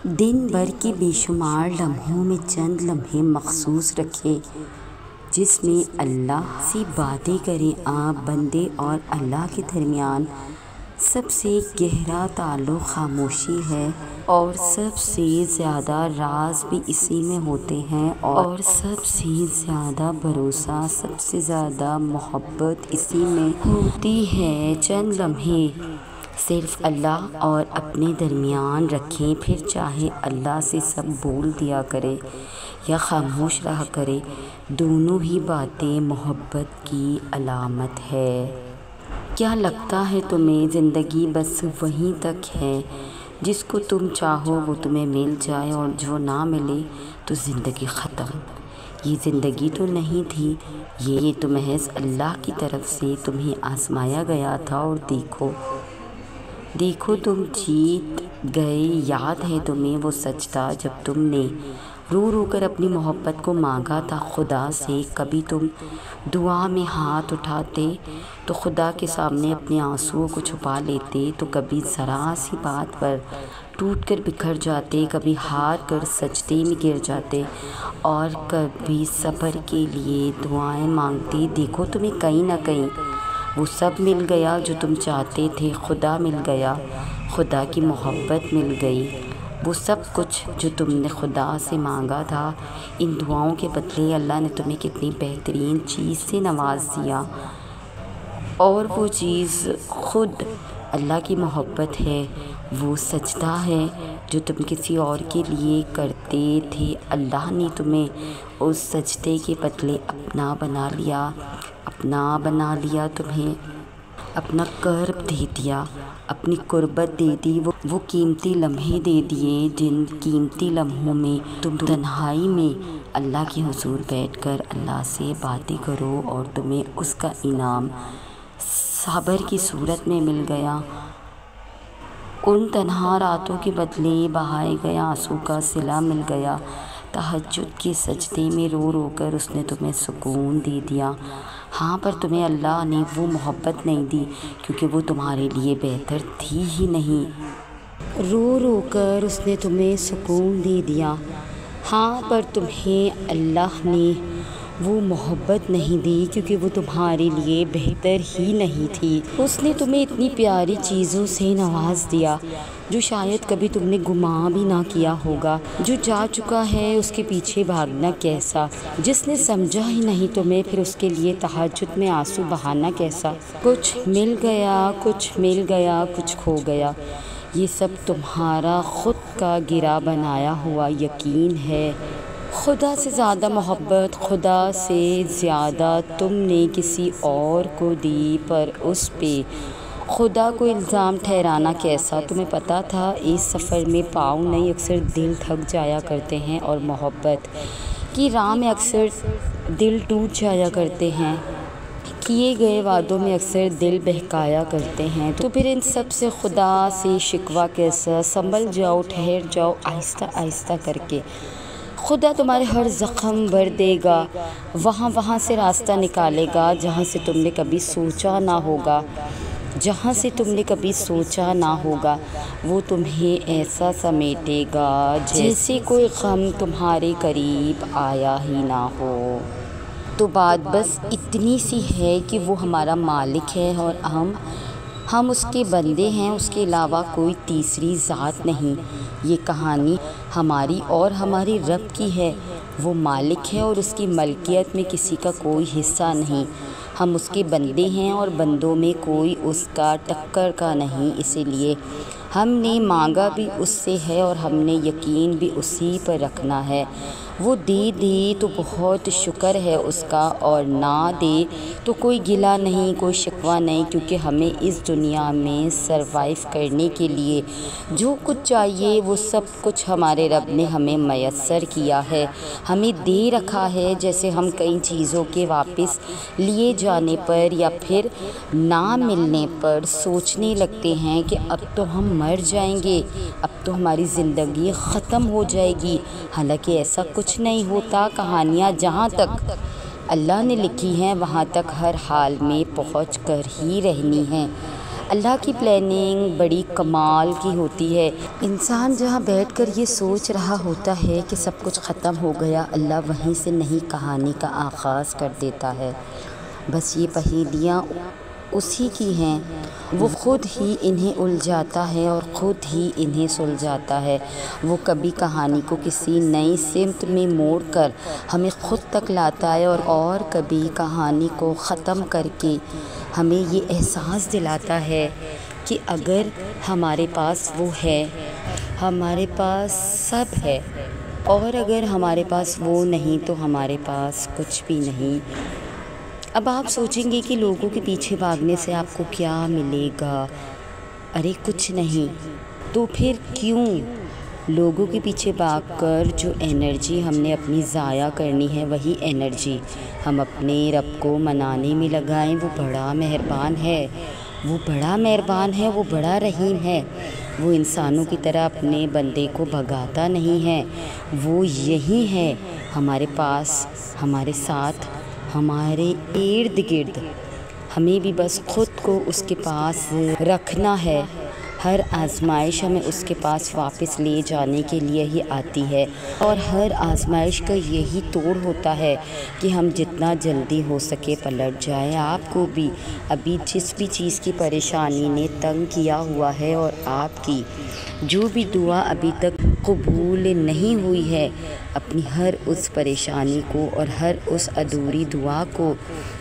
دن بھر کے بے شمار لمحوں میں چند لمحے مخصوص رکھیں جس میں اللہ سے باتیں کریں۔ آپ بندے اور اللہ کے درمیان سب سے گہرا تعلق خاموشی ہے، اور سب سے زیادہ راز بھی اسی میں ہوتے ہیں، اور سب سے زیادہ بھروسہ، سب سے زیادہ محبت اسی میں ہوتی ہے۔ چند لمحے صرف اللہ اور اپنے درمیان رکھیں، پھر چاہے اللہ سے سب بول دیا کرے یا خاموش رہا کرے، دونوں ہی باتیں محبت کی علامت ہے۔ کیا لگتا ہے تمہیں زندگی بس وہیں تک ہے؟ جس کو تم چاہو وہ تمہیں مل جائے، اور جو نہ ملے تو زندگی ختم۔ یہ زندگی تو نہیں تھی، یہ تو محض اللہ کی طرف سے تمہیں آزمایا گیا تھا، اور دیکھو تم جیت گئے۔ یاد ہے تمہیں وہ سجدہ جب تم نے رو رو کر اپنی محبت کو مانگا تھا خدا سے؟ کبھی تم دعا میں ہاتھ اٹھاتے تو خدا کے سامنے اپنے آنسوؤں کو چھپا لیتے، تو کبھی ذرا سی بات پر ٹوٹ کر بکھر جاتے، کبھی ہار کر سجدے میں گر جاتے، اور کبھی صبر کے لیے دعائیں مانگتے۔ دیکھو تمہیں کہیں نہ کہیں وہ سب مل گیا جو تم چاہتے تھے۔ خدا مل گیا، خدا کی محبت مل گئی، وہ سب کچھ جو تم نے خدا سے مانگا تھا۔ ان دعاؤں کے بدلے اللہ نے تمہیں کتنی بہترین چیز سے نواز دیا، اور وہ چیز خود اللہ کی محبت ہے۔ وہ سجدہ ہے جو تم کسی اور کے لیے کرتے تھے، اللہ نے تمہیں اس سجدے کے بدلے اپنا بنا لیا، تمہیں اپنا قرب دے دیا، اپنی قربت دے دی، وہ قیمتی لمحے دے دیے جن قیمتی لمحوں میں تم تنہائی میں اللہ کے حضور بیٹھ کر اللہ سے باتیں کرو، اور تمہیں اس کا انعام صبر کی صورت میں مل گیا۔ ان تنہا راتوں کے بدلے بہائے گئے آنسو کا صلہ مل گیا۔ تہجد کے سجدے میں رو رو کر اس نے تمہیں سکون دے دیا۔ ہاں، پر تمہیں اللہ نے وہ محبت نہیں دی کیونکہ وہ تمہارے لیے بہتر تھی ہی نہیں۔ رو رو کر اس نے تمہیں سکون دے دیا۔ ہاں، پر تمہیں اللہ نے وہ محبت نہیں دی کیونکہ وہ تمہارے لیے بہتر ہی نہیں تھی۔ اس نے تمہیں اتنی پیاری چیزوں سے نواز دیا جو شاید کبھی تم نے گمان بھی نہ کیا ہوگا۔ جو جا چکا ہے اس کے پیچھے بھاگنا کیسا، جس نے سمجھا ہی نہیں تمہیں پھر اس کے لیے تہجد میں آنسو بہانا کیسا۔ کچھ مل گیا، کچھ کھو گیا، یہ سب تمہارا خود کا گرا بنایا ہوا یقین ہے۔ خدا سے زیادہ محبت، خدا سے زیادہ تم نے کسی اور کو دی، پر اس پہ خدا کو الزام ٹھہرانا کیسا؟ تمہیں پتہ تھا اس سفر میں پاؤں نہیں اکثر دل تھک جایا کرتے ہیں، اور محبت کی راہ میں اکثر دل ٹوٹ جایا کرتے ہیں، کیے گئے وعدوں میں اکثر دل بہکایا کرتے ہیں۔ تو پھر ان سب سے خدا سے شکوہ کیسا؟ سنبھل جاؤ، ٹھہر جاؤ، آہستہ آہستہ کر کے خدا تمہارے ہر زخم بھر دے گا، وہاں سے راستہ نکالے گا جہاں سے تم نے کبھی سوچا نہ ہوگا، وہ تمہیں ایسا سمیٹے گا جیسے کوئی غم تمہارے قریب آیا ہی نہ ہو۔ تو بات بس اتنی سی ہے کہ وہ ہمارا مالک ہے اور ہم اس کے بندے ہیں، اس کے علاوہ کوئی تیسری ذات نہیں۔ یہ کہانی ہماری اور ہمارے رب کی ہے۔ وہ مالک ہے اور اس کی ملکیت میں کسی کا کوئی حصہ نہیں۔ ہم اس کے بندے ہیں اور بندوں میں کوئی اس کا ٹکر کا نہیں۔ اسی لیے ہم نے مانگا بھی اس سے ہے اور ہم نے یقین بھی اسی پر رکھنا ہے۔ وہ دے تو بہت شکر ہے اس کا، اور نہ دے تو کوئی گلہ نہیں، کوئی شکوہ نہیں، کیونکہ ہمیں اس دنیا میں سروائیو کرنے کے لیے جو کچھ چاہیے وہ سب کچھ ہمارے رب نے ہمیں میسر کیا ہے، ہمیں دے رکھا ہے۔ جیسے ہم کئی چیزوں کے واپس لیے جانے پر یا پھر نہ ملنے پر سوچنے لگتے ہیں کہ اب تو ہم مر جائیں گے، اب تو ہماری زندگی ختم ہو جائے گی، حالانکہ ایسا کچھ نہیں ہوتا۔ کہانیاں جہاں تک اللہ نے لکھی ہیں وہاں تک ہر حال میں پہنچ کر ہی رہنی ہیں۔ اللہ کی پلاننگ بڑی کمال کی ہوتی ہے۔ انسان جہاں بیٹھ کر یہ سوچ رہا ہوتا ہے کہ سب کچھ ختم ہو گیا، اللہ وہیں سے نئی کہانی کا آغاز کر دیتا ہے۔ بس یہ پہیلیاں اسی کی ہیں، وہ خود ہی انہیں الجھاتا ہے اور خود ہی انہیں سلجھاتا ہے۔ وہ کبھی کہانی کو کسی نئی سمت میں موڑ کر ہمیں خود تک لاتا ہے اور کبھی کہانی کو ختم کر کے ہمیں یہ احساس دلاتا ہے کہ اگر ہمارے پاس وہ ہے، ہمارے پاس سب ہے، اور اگر ہمارے پاس وہ نہیں تو ہمارے پاس کچھ بھی نہیں۔ اب آپ سوچیں گے کہ لوگوں کے پیچھے بھاگنے سے آپ کو کیا ملے گا؟ ارے کچھ نہیں، تو پھر کیوں؟ لوگوں کے پیچھے بھاگ کر جو انرجی ہم نے اپنی ضائع کرنی ہے، وہی انرجی ہم اپنے رب کو منانے میں لگائیں۔ وہ بڑا مہربان ہے، وہ بڑا مہربان ہے، وہ بڑا رحیم ہے۔ وہ انسانوں کی طرح اپنے بندے کو بھگاتا نہیں ہے، وہ یہی ہے ہمارے پاس، ہمارے ساتھ، ہمارے ارد گرد۔ ہمیں بھی بس خود کو اس کے پاس رکھنا ہے۔ ہر آزمائش ہمیں اس کے پاس واپس لے جانے کے لیے ہی آتی ہے، اور ہر آزمائش کا یہی توڑ ہوتا ہے کہ ہم جتنا جلدی ہو سکے پلٹ جائیں۔ آپ کو بھی ابھی جس بھی چیز کی پریشانی نے تنگ کیا ہوا ہے، اور آپ کی جو بھی دعا ابھی تک قبول نہیں ہوئی ہے، اپنی ہر اس پریشانی کو اور ہر اس ادھوری دعا کو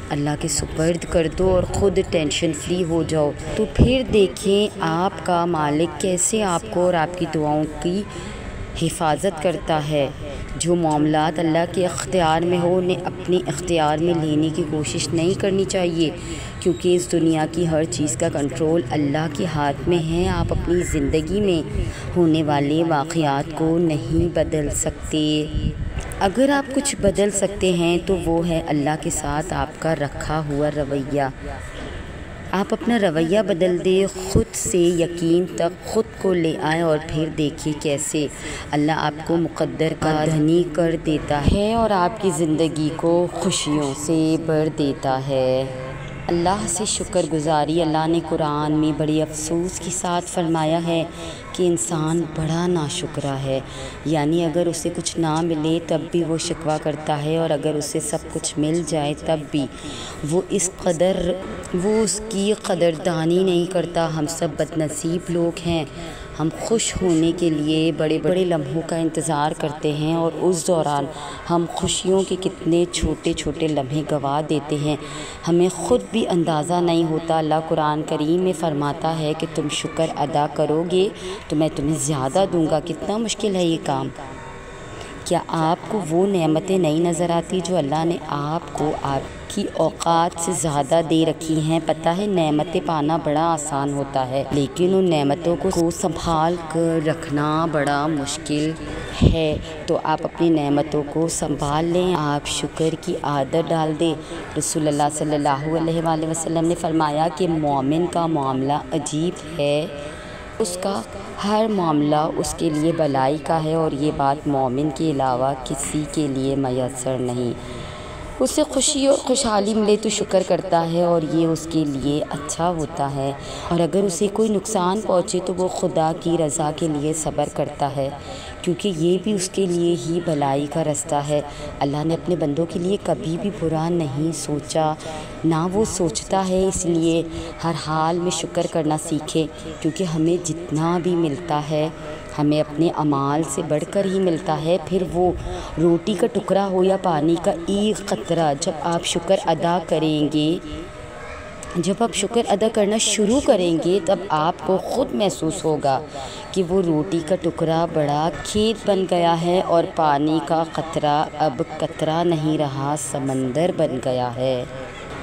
اللہ کے سپرد کر دو اور خود ٹینشن فری ہو جاؤ۔ تو پھر دیکھیں آپ کا مالک کیسے آپ کو اور آپ کی دعاؤں کی حفاظت کرتا ہے۔ جو معاملات اللہ کے اختیار میں ہو، انہیں اپنے اختیار میں لینے کی کوشش نہیں کرنی چاہیے، کیونکہ اس دنیا کی ہر چیز کا کنٹرول اللہ کے ہاتھ میں ہے۔ آپ اپنی زندگی میں ہونے والے واقعات کو نہیں بدل سکتے۔ اگر آپ کچھ بدل سکتے ہیں تو وہ ہے اللہ کے ساتھ آپ کا رکھا ہوا رویہ۔ آپ اپنا رویہ بدل دیں، خود سے یقین تک خود کو لے آئیں، اور پھر دیکھیں کیسے اللہ آپ کو مقدر کا دھنی کر دیتا ہے اور آپ کی زندگی کو خوشیوں سے بھر دیتا ہے۔ اللہ سے شکر گزاری۔ اللہ نے قرآن میں بڑی افسوس کے ساتھ فرمایا ہے کہ انسان بڑا ناشکرا ہے، یعنی اگر اسے کچھ نہ ملے تب بھی وہ شکوہ کرتا ہے، اور اگر اسے سب کچھ مل جائے تب بھی وہ اس کی قدردانی نہیں کرتا۔ ہم سب بد نصیب لوگ ہیں۔ ہم خوش ہونے کے لیے بڑے بڑے لمحوں کا انتظار کرتے ہیں، اور اس دوران ہم خوشیوں کے کتنے چھوٹے چھوٹے لمحے گنوا دیتے ہیں، ہمیں خود بھی اندازہ نہیں ہوتا۔ اللہ قرآن کریم میں فرماتا ہے کہ تم شکر ادا کرو گے تو میں تمہیں زیادہ دوں گا۔ کتنا مشکل ہے یہ کام۔ کیا آپ کو وہ نعمتیں نہیں نظر آتی جو اللہ نے آپ کو آپ کی اوقات سے زیادہ دے رکھی ہیں؟ پتہ ہے نعمتیں پانا بڑا آسان ہوتا ہے، لیکن ان نعمتوں کو سنبھال کر رکھنا بڑا مشکل ہے۔ تو آپ اپنی نعمتوں کو سنبھال لیں، آپ شکر کی عادت ڈال دیں۔ رسول اللہ صلی اللہ علیہ وآلہ وسلم نے فرمایا کہ مومن کا معاملہ عجیب ہے، اس کا ہر معاملہ اس کے لیے بھلائی کا ہے، اور یہ بات مومن کے علاوہ کسی کے لیے میسر نہیں۔ اسے خوشی اور خوشحالی ملے تو شکر کرتا ہے اور یہ اس کے لیے اچھا ہوتا ہے، اور اگر اسے کوئی نقصان پہنچے تو وہ خدا کی رضا کے لیے صبر کرتا ہے، کیونکہ یہ بھی اس کے لیے ہی بھلائی کا رستہ ہے۔ اللہ نے اپنے بندوں کے لیے کبھی بھی برا نہیں سوچا، نہ وہ سوچتا ہے، اس لیے ہر حال میں شکر کرنا سیکھیں، کیونکہ ہمیں جتنا بھی ملتا ہے ہمیں اپنے اعمال سے بڑھ کر ہی ملتا ہے۔ پھر وہ روٹی کا ٹکڑا ہو یا پانی کا ایک قطرہ، جب آپ شکر ادا کریں گے، جب آپ شکر ادا کرنا شروع کریں گے تب آپ کو خود محسوس ہوگا کہ وہ روٹی کا ٹکڑا بڑا کھیت بن گیا ہے، اور پانی کا قطرہ اب قطرہ نہیں رہا، سمندر بن گیا ہے۔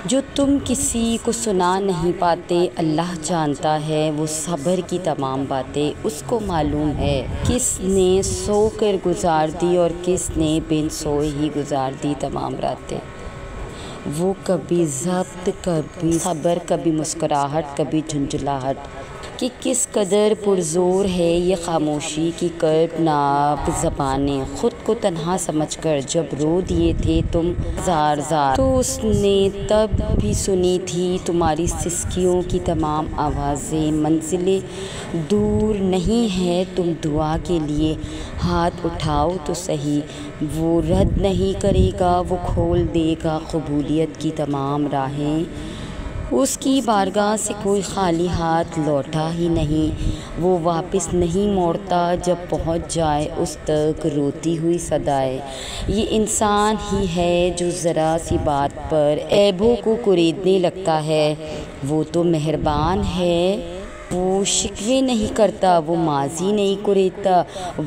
جو تم کسی کو سنا نہیں پاتے اللہ جانتا ہے، وہ صبر کی تمام باتیں اس کو معلوم ہے، کس نے سو کر گزار دی اور کس نے بن سوئے ہی گزار دی تمام راتیں۔ وہ کبھی ضبط، کبھی صبر، کبھی مسکراہٹ، کبھی جھنجھلاہٹ، کہ کس قدر پرزور ہے یہ خاموشی کی کرب ناب زبانیں۔ خود کو تنہا سمجھ کر جب رو دیے تھے تم زار زار، تو اس نے تب بھی سنی تھی تمہاری سسکیوں کی تمام آوازیں۔ منزلیں دور نہیں ہے، تم دعا کے لیے ہاتھ اٹھاؤ تو صحیح، وہ رد نہیں کرے گا، وہ کھول دے گا قبولیت کی تمام راہیں۔ اس کی بارگاہ سے کوئی خالی ہاتھ لوٹا ہی نہیں، وہ واپس نہیں موڑتا جب پہنچ جائے اس تک روتی ہوئی صدائے۔ یہ انسان ہی ہے جو ذرا سی بات پر عیبوں کو کریدنے لگتا ہے، وہ تو مہربان ہے، وہ شکوے نہیں کرتا، وہ ماضی نہیں کریدتا،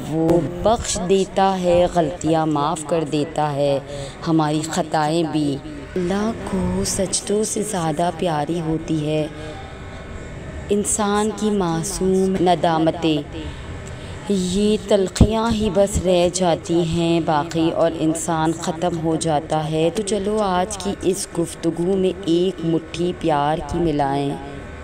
وہ بخش دیتا ہے، غلطیاں معاف کر دیتا ہے، ہماری خطائیں بھی۔ اللہ کو سجدوں سے زیادہ پیاری ہوتی ہے انسان کی معصوم ندامتیں، یہ تلخیاں ہی بس رہ جاتی ہیں باقی اور انسان ختم ہو جاتا ہے۔ تو چلو آج کی اس گفتگو میں ایک مٹھی پیار کی ملائیں،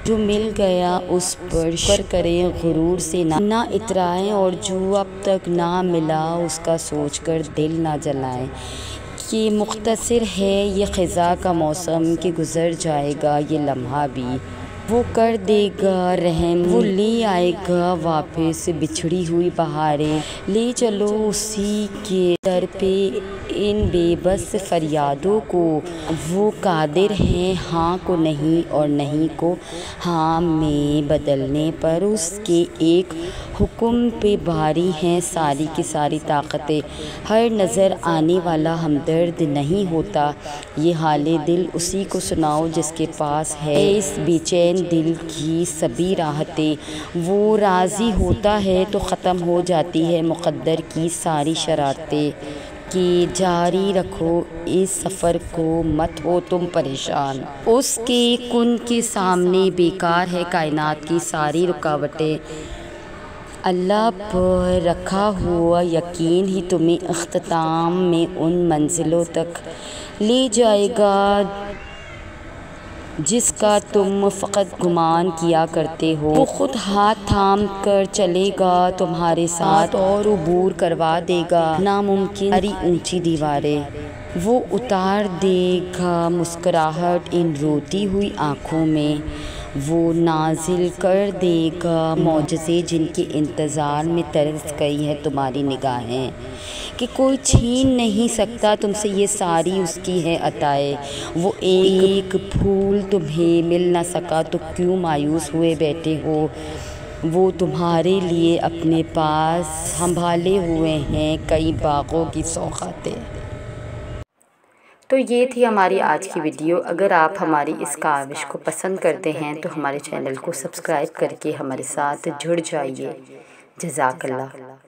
جو مل گیا اس پر شکر کریں، غرور سے نہ اترائیں، اور جو اب تک نہ ملا اس کا سوچ کر دل نہ جلائیں کہ مختصر ہے یہ خزاں کا موسم کہ گزر جائے گا یہ لمحہ بھی، وہ کر دے گا رحم، وہ لے آئے گا واپس بچھڑی ہوئی بہاریں۔ لے چلو اسی کے در پہ ان بے بس فریادوں کو، وہ قادر ہیں ہاں کو نہیں اور نہیں کو ہاں میں بدلنے پر، اس کے ایک حکم پہ بھاری ہیں ساری کی ساری طاقتیں۔ ہر نظر آنے والا ہمدرد نہیں ہوتا، یہ حال دل اسی کو سناؤ جس کے پاس ہے اس بے چین دل کی سبھی راحتیں۔ وہ راضی ہوتا ہے تو ختم ہو جاتی ہے مقدر کی ساری شرارتیں، کہ جاری رکھو اس سفر کو مت ہو تم پریشان، اس کے کن کے سامنے بیکار ہے کائنات کی ساری رکاوٹیں۔ اللہ پر رکھا ہوا یقین ہی تمہیں اختتام میں ان منزلوں تک لے جائے گا جس کا تم فقط گمان کیا کرتے ہو، وہ خود ہاتھ تھام کر چلے گا تمہارے ساتھ اور عبور کروا دے گا ناممکن ساری اونچی دیواریں، وہ اتار دے گا مسکراہٹ ان روتی ہوئی آنکھوں میں، وہ نازل کر دے گا معجزے جن کے انتظار میں ترس گئی ہے تمہاری نگاہیں، کہ کوئی چھین نہیں سکتا تم سے یہ ساری اس کی ہے عطائیں۔ وہ ایک پھول تمہیں مل نہ سکا تو کیوں مایوس ہوئے بیٹھے ہو، وہ تمہارے لیے اپنے پاس سنبھالے ہوئے ہیں کئی باغوں کی سوغاتیں۔ تو یہ تھی ہماری آج کی ویڈیو۔ اگر آپ ہماری اس کاوش کو پسند کرتے ہیں تو ہمارے چینل کو سبسکرائب کر کے ہمارے ساتھ جڑ جائیے۔ جزاک اللہ۔